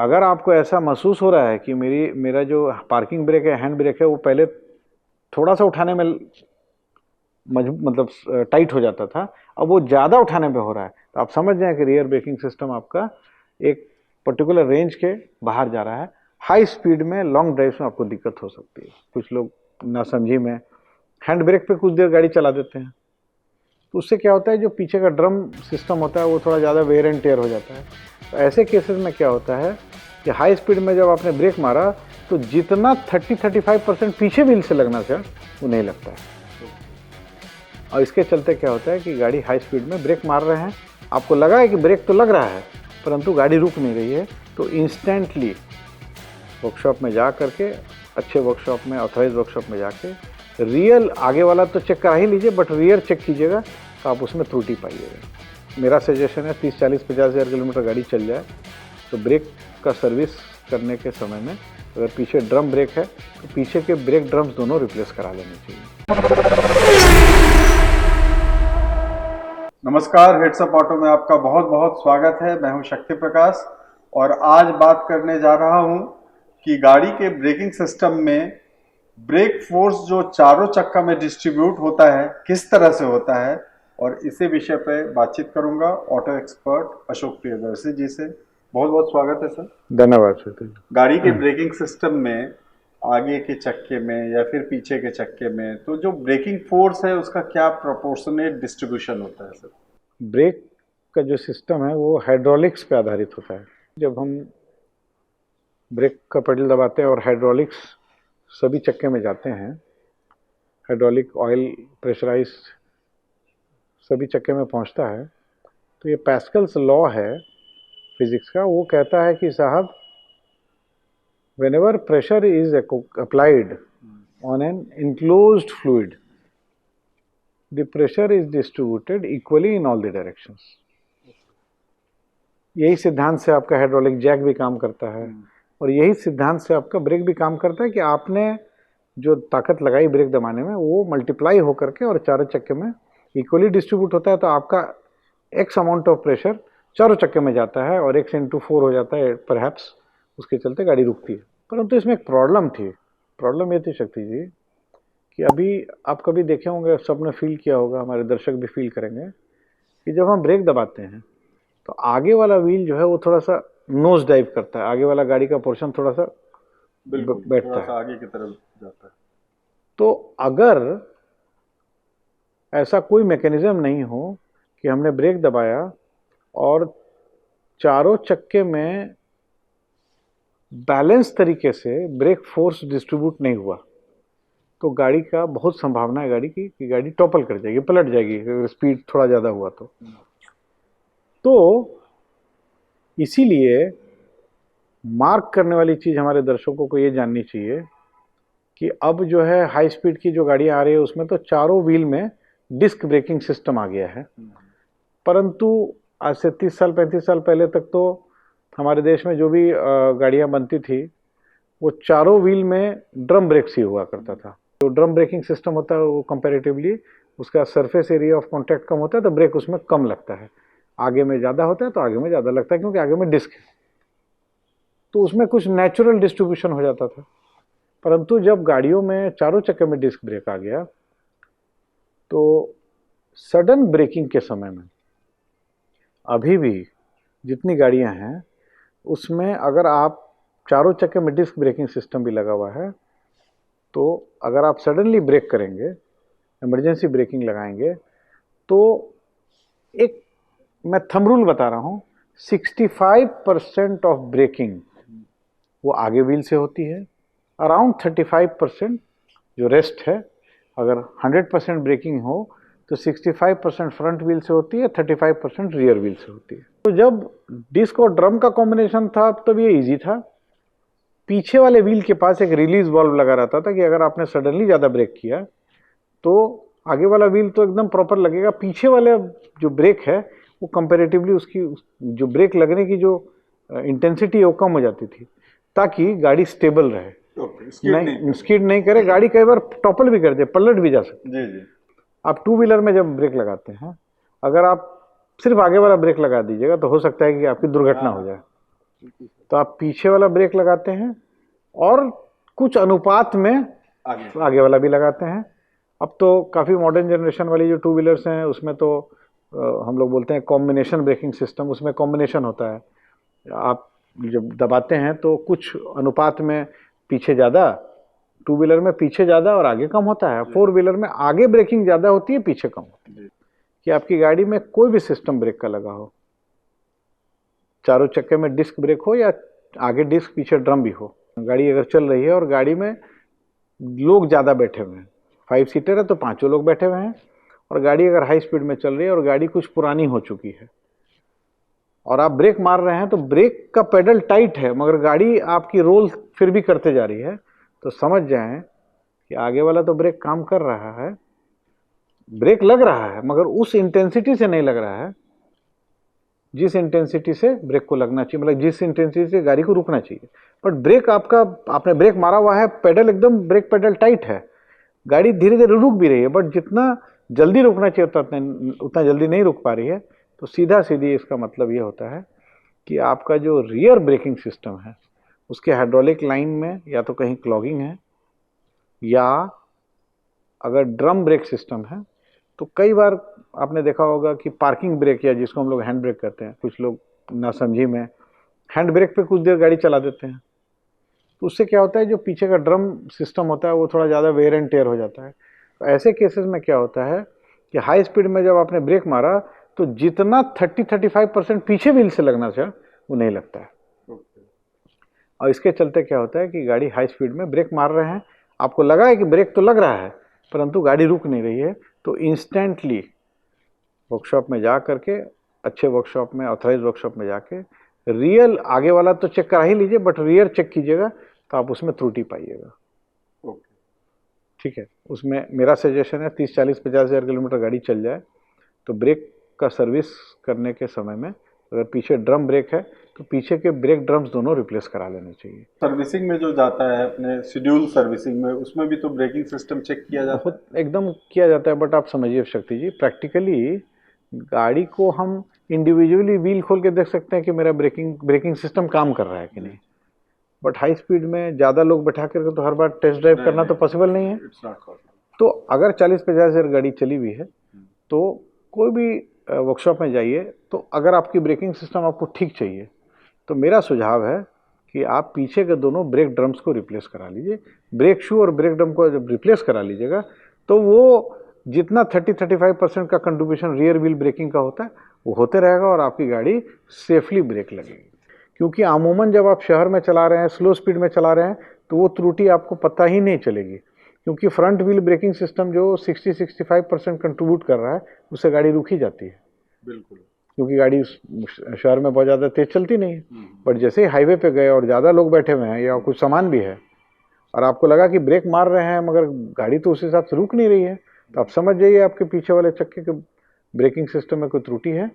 अगर आपको ऐसा महसूस हो रहा है कि मेरा जो पार्किंग ब्रेक है, हैंड ब्रेक है, वो पहले थोड़ा सा उठाने में मतलब टाइट हो जाता था, अब वो ज़्यादा उठाने पे हो रहा है, तो आप समझ जाएं कि रियर ब्रेकिंग सिस्टम आपका एक पर्टिकुलर रेंज के बाहर जा रहा है। हाई स्पीड में लॉन्ग ड्राइव्स में आपको दिक्कत हो सकती है। कुछ लोग नासमझी में हैंड ब्रेक पे कुछ देर गाड़ी चला देते हैं, तो उससे क्या होता है, जो पीछे का ड्रम सिस्टम होता है वो थोड़ा ज़्यादा वेयर एंड टेयर हो जाता है। तो ऐसे केसेस में क्या होता है कि हाई स्पीड में जब आपने ब्रेक मारा तो जितना 30-35% पीछे व्हील से लगना चाहिए वो नहीं लगता है, और इसके चलते क्या होता है कि गाड़ी हाई स्पीड में ब्रेक मार रहे हैं, आपको लगा है कि ब्रेक तो लग रहा है परंतु गाड़ी रुक नहीं रही है, तो इंस्टेंटली वर्कशॉप में जा करके, अच्छे वर्कशॉप में, ऑथराइज वर्कशॉप में जाके रियल आगे वाला तो चेक करा ही लीजिए, बट रियर चेक कीजिएगा तो आप उसमें त्रुटि पाइएगा। मेरा सजेशन है 30-40-50 हज़ार किलोमीटर गाड़ी चल जाए तो ब्रेक का सर्विस करने के समय में अगर पीछे ड्रम ब्रेक है तो पीछे के ब्रेक ड्रम्स दोनों रिप्लेस करा लेने चाहिए। नमस्कार, हेड्सअप ऑटो में आपका बहुत बहुत स्वागत है। मैं हूं शक्ति प्रकाश और आज बात करने जा रहा हूं कि गाड़ी के ब्रेकिंग सिस्टम में ब्रेक फोर्स जो चारों चक्का में डिस्ट्रीब्यूट होता है किस तरह से होता है, और इसी विषय पे बातचीत करूंगा ऑटो एक्सपर्ट अशोक प्रियदर्शी जी से। बहुत बहुत स्वागत है सर। धन्यवाद सर। गाड़ी के ब्रेकिंग सिस्टम में आगे के चक्के में या फिर पीछे के चक्के में तो जो ब्रेकिंग फोर्स है उसका क्या प्रोपोर्शनेट डिस्ट्रीब्यूशन होता है सर? ब्रेक का जो सिस्टम है वो हाइड्रोलिक्स पे आधारित होता है। जब हम ब्रेक का पेडल दबाते हैं और हाइड्रोलिक्स सभी चक्के में जाते हैं, हाइड्रोलिक ऑयल प्रेशराइज सभी चक्के में पहुंचता है, तो ये पैस्कल्स लॉ है फिजिक्स का, वो कहता है कि साहब whenever pressure is applied on an enclosed fluid, the pressure is distributed equally in all the directions. यही सिद्धांत से आपका हाइड्रोलिक जैक भी काम करता है और यही सिद्धांत से आपका ब्रेक भी काम करता है कि आपने जो ताकत लगाई ब्रेक दबाने में वो मल्टीप्लाई होकर के और चारों चक्के में इक्वली डिस्ट्रीब्यूट होता है, तो आपका एक्स अमाउंट ऑफ प्रेशर चारों चक्के में जाता है और एक्स इंटू 4 हो जाता है परहैप्स, उसके चलते गाड़ी रुकती है। परंतु इसमें एक प्रॉब्लम थी। प्रॉब्लम ये थी शक्ति जी कि अभी आप कभी देखे होंगे, सबने फील किया होगा, हमारे दर्शक भी फील करेंगे कि जब हम ब्रेक दबाते हैं तो आगे वाला व्हील जो है वो थोड़ा सा नोज डाइव करता है, आगे वाला गाड़ी का पोर्शन थोड़ा सा बैठता थोड़ा है, सा आगे की तरफ जाता है। तो अगर ऐसा कोई मैकेनिज्म नहीं हो कि हमने ब्रेक दबाया और चारों चक्के में बैलेंस तरीके से ब्रेक फोर्स डिस्ट्रीब्यूट नहीं हुआ, तो गाड़ी का बहुत संभावना है गाड़ी की कि गाड़ी टॉपल कर जाएगी, पलट जाएगी अगर स्पीड थोड़ा ज़्यादा हुआ तो इसीलिए मार्क करने वाली चीज़ हमारे दर्शकों को ये जाननी चाहिए कि अब जो है हाई स्पीड की जो गाड़ियाँ आ रही है उसमें तो चारों व्हील में डिस्क ब्रेकिंग सिस्टम आ गया है, परंतु आज से 30 साल 35 साल पहले तक तो हमारे देश में जो भी गाड़ियाँ बनती थी वो चारों व्हील में ड्रम ब्रेक ही हुआ करता था। जो ड्रम ब्रेकिंग सिस्टम होता है वो कंपैरेटिवली उसका सरफेस एरिया ऑफ कॉन्टैक्ट कम होता है, तो ब्रेक उसमें कम लगता है। आगे में ज़्यादा होता है तो आगे में ज़्यादा लगता है क्योंकि आगे में डिस्क है, तो उसमें कुछ नेचुरल डिस्ट्रीब्यूशन हो जाता था। परंतु जब गाड़ियों में चारों चक्के में डिस्क ब्रेक आ गया तो सडन ब्रेकिंग के समय में अभी भी जितनी गाड़ियां हैं उसमें अगर आप चारों चक्के में डिस्क ब्रेकिंग सिस्टम भी लगा हुआ है, तो अगर आप सडनली ब्रेक करेंगे, इमरजेंसी ब्रेकिंग लगाएंगे, तो एक मैं थंब रूल बता रहा हूँ, 65% ऑफ ब्रेकिंग वो आगे व्हील से होती है, अराउंड 35% जो रेस्ट है, अगर 100% ब्रेकिंग हो तो 65% फ्रंट व्हील से होती है, 35% रियर व्हील से होती है। तो जब डिस्क और ड्रम का कॉम्बिनेशन था तब ये इजी था। पीछे वाले व्हील के पास एक रिलीज वाल्व लगा रहता था कि अगर आपने सडनली ज़्यादा ब्रेक किया तो आगे वाला व्हील तो एकदम प्रॉपर लगेगा, पीछे वाला जो ब्रेक है वो कंपैरेटिवली उसकी जो ब्रेक लगने की जो इंटेंसिटी है वो कम हो जाती थी, ताकि गाड़ी स्टेबल रहे, स्किड नहीं करे, गाड़ी कई बार टॉपल भी कर दे, पलट भी जा सकती है। जी। आप टू व्हीलर में जब ब्रेक लगाते हैं, अगर आप सिर्फ आगे वाला ब्रेक लगा दीजिएगा तो हो सकता है कि आपकी दुर्घटना हो जाए। तो आप पीछे वाला ब्रेक लगाते हैं और कुछ अनुपात में आगे वाला भी लगाते हैं। अब तो काफ़ी मॉडर्न जनरेशन वाली जो टू व्हीलर्स हैं उसमें तो हम लोग बोलते हैं कॉम्बिनेशन ब्रेकिंग सिस्टम, उसमें कॉम्बिनेशन होता है। आप जब दबाते हैं तो कुछ अनुपात में पीछे ज़्यादा, टू व्हीलर में पीछे ज़्यादा और आगे कम होता है। फोर व्हीलर में आगे ब्रेकिंग ज़्यादा होती है, पीछे कम होती है। कि आपकी गाड़ी में कोई भी सिस्टम ब्रेक का लगा हो, चारों चक्के में डिस्क ब्रेक हो या आगे डिस्क पीछे ड्रम भी हो, गाड़ी अगर चल रही है और गाड़ी में लोग ज़्यादा बैठे हुए हैं, 5 सीटर है तो 5 लोग बैठे हुए हैं, और गाड़ी अगर हाई स्पीड में चल रही है और गाड़ी कुछ पुरानी हो चुकी है और आप ब्रेक मार रहे हैं तो ब्रेक का पेडल टाइट है मगर गाड़ी आपकी रोल फिर भी करते जा रही है, तो समझ जाएं कि आगे वाला तो ब्रेक काम कर रहा है, ब्रेक लग रहा है मगर उस इंटेंसिटी से नहीं लग रहा है जिस इंटेंसिटी से ब्रेक को लगना चाहिए, मतलब जिस इंटेंसिटी से गाड़ी को रुकना चाहिए। बट ब्रेक आपका, आपने ब्रेक मारा हुआ है, पेडल एकदम ब्रेक पेडल टाइट है, गाड़ी धीरे धीरे रुक भी रही है, बट जितना जल्दी रुकना चाहिए उतना जल्दी नहीं रुक पा रही है। तो सीधा सीधी इसका मतलब ये होता है कि आपका जो रियर ब्रेकिंग सिस्टम है उसके हाइड्रोलिक लाइन में या तो कहीं क्लॉगिंग है, या अगर ड्रम ब्रेक सिस्टम है तो कई बार आपने देखा होगा कि पार्किंग ब्रेक, या जिसको हम लोग हैंड ब्रेक कहते हैं, कुछ लोग नासमझी में हैंड ब्रेक पे कुछ देर गाड़ी चला देते हैं, तो उससे क्या होता है जो पीछे का ड्रम सिस्टम होता है वो थोड़ा ज़्यादा वेयर एंड टेयर हो जाता है। तो ऐसे केसेस में क्या होता है कि हाई स्पीड में जब आपने ब्रेक मारा तो जितना 30-35% पीछे व्हील से लगना चाहिए वो नहीं लगता है। और इसके चलते क्या होता है कि गाड़ी हाई स्पीड में ब्रेक मार रहे हैं, आपको लगा है कि ब्रेक तो लग रहा है परंतु गाड़ी रुक नहीं रही है, तो इंस्टेंटली वर्कशॉप में जा करके, अच्छे वर्कशॉप में, ऑथराइज वर्कशॉप में जाके रियल आगे वाला तो चेक करा ही लीजिए बट रियर चेक कीजिएगा तो आप उसमें त्रुटि पाइएगा। ठीक है, उसमें मेरा सजेशन है 30-40-50 हज़ार किलोमीटर गाड़ी चल जाए तो ब्रेक का सर्विस करने के समय में अगर पीछे ड्रम ब्रेक है तो पीछे के ब्रेक ड्रम्स दोनों रिप्लेस करा लेने चाहिए। सर्विसिंग में जो जाता है अपने शेड्यूल सर्विसिंग में, उसमें भी तो ब्रेकिंग सिस्टम चेक किया जाता है? एकदम किया जाता है, बट आप समझिए शक्ति जी, प्रैक्टिकली गाड़ी को हम इंडिविजुअली व्हील खोल के देख सकते हैं कि मेरा ब्रेकिंग सिस्टम काम कर रहा है कि नहीं, बट हाई स्पीड में ज़्यादा लोग बैठा करके तो हर बार टेस्ट ड्राइव करना तो पॉसिबल नहीं है। तो अगर 40-50 हज़ार गाड़ी चली हुई है तो कोई भी वर्कशॉप में जाइए, तो अगर आपकी ब्रेकिंग सिस्टम आपको ठीक चाहिए तो मेरा सुझाव है कि आप पीछे के दोनों ब्रेक ड्रम्स को रिप्लेस करा लीजिए। ब्रेक शू और ब्रेक ड्रम को जब रिप्लेस करा लीजिएगा तो वो जितना 30-35% का कंट्रीब्यूशन रियर व्हील ब्रेकिंग का होता है वो होते रहेगा और आपकी गाड़ी सेफली ब्रेक लगेगी। क्योंकि अमूमन जब आप शहर में चला रहे हैं, स्लो स्पीड में चला रहे हैं, तो वो त्रुटि आपको पता ही नहीं चलेगी, क्योंकि फ्रंट व्हील ब्रेकिंग सिस्टम जो 60-65% कंट्रीब्यूट कर रहा है उससे गाड़ी रुक ही जाती है। बिल्कुल, क्योंकि गाड़ी शहर में बहुत ज़्यादा तेज चलती नहीं है, बट जैसे ही हाईवे पे गए और ज़्यादा लोग बैठे हुए हैं या कुछ सामान भी है और आपको लगा कि ब्रेक मार रहे हैं मगर गाड़ी तो उस हिसाब से रुक नहीं रही है, तो आप समझ जाइए आपके पीछे वाले चक्के के ब्रेकिंग सिस्टम में कोई त्रुटि है।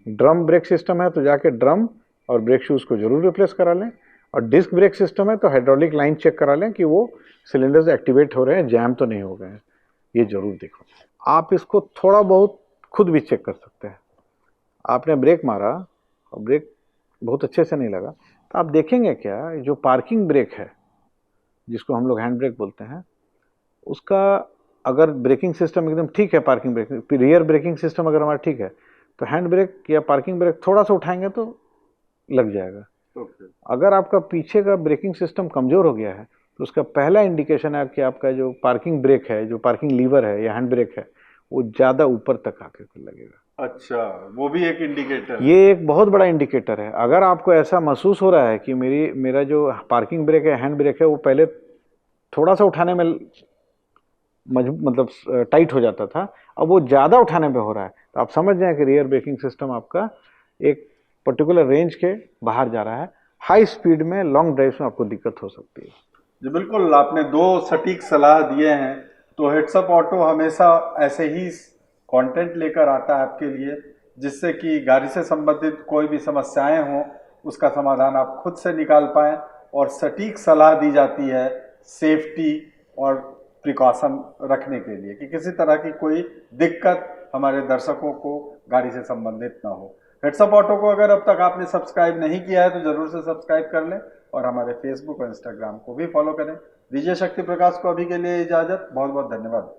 ड्रम ब्रेक सिस्टम है तो जाके ड्रम और ब्रेक शूज़ को जरूर रिप्लेस करा लें, और डिस्क ब्रेक सिस्टम है तो हाइड्रोलिक लाइन चेक करा लें कि वो सिलेंडर्स एक्टिवेट हो रहे हैं, जैम तो नहीं हो गए हैं, ये जरूर देखो। आप इसको थोड़ा बहुत खुद भी चेक कर सकते हैं। आपने ब्रेक मारा और ब्रेक बहुत अच्छे से नहीं लगा तो आप देखेंगे क्या, जो पार्किंग ब्रेक है जिसको हम लोग हैंड ब्रेक बोलते हैं, उसका अगर ब्रेकिंग सिस्टम एकदम ठीक है, parking brake rear braking system अगर हमारा ठीक है तो हैंड ब्रेक या पार्किंग ब्रेक थोड़ा सा उठाएंगे तो लग जाएगा। अगर आपका पीछे का ब्रेकिंग सिस्टम कमज़ोर हो गया है तो उसका पहला इंडिकेशन है कि आपका जो पार्किंग ब्रेक है, जो पार्किंग लीवर है या हैंड ब्रेक है, वो ज़्यादा ऊपर तक आकर के लगेगा। अच्छा, वो भी एक इंडिकेटर, ये एक बहुत बड़ा इंडिकेटर है। अगर आपको ऐसा महसूस हो रहा है कि मेरा जो पार्किंग ब्रेक है, हैंड ब्रेक है, वो पहले थोड़ा सा उठाने में मतलब टाइट हो जाता था, अब वो ज़्यादा उठाने में हो रहा है, तो आप समझ जाएं कि रियर ब्रेकिंग सिस्टम आपका एक पर्टिकुलर रेंज के बाहर जा रहा है। हाई स्पीड में लॉन्ग ड्राइव्स में आपको दिक्कत हो सकती है। जी बिल्कुल, आपने दो सटीक सलाह दिए हैं। तो हेड्स अप ऑटो हमेशा ऐसे ही कंटेंट लेकर आता है आपके लिए, जिससे कि गाड़ी से संबंधित कोई भी समस्याएं हों उसका समाधान आप खुद से निकाल पाएं, और सटीक सलाह दी जाती है सेफ्टी और प्रिकॉशन रखने के लिए कि किसी तरह की कोई दिक्कत हमारे दर्शकों को गाड़ी से संबंधित ना हो। हेड्सअप ऑटो को अगर अब तक आपने सब्सक्राइब नहीं किया है तो जरूर से सब्सक्राइब कर लें और हमारे फेसबुक और इंस्टाग्राम को भी फॉलो करें। दीजिए शक्ति प्रकाश को अभी के लिए इजाजत। बहुत बहुत धन्यवाद।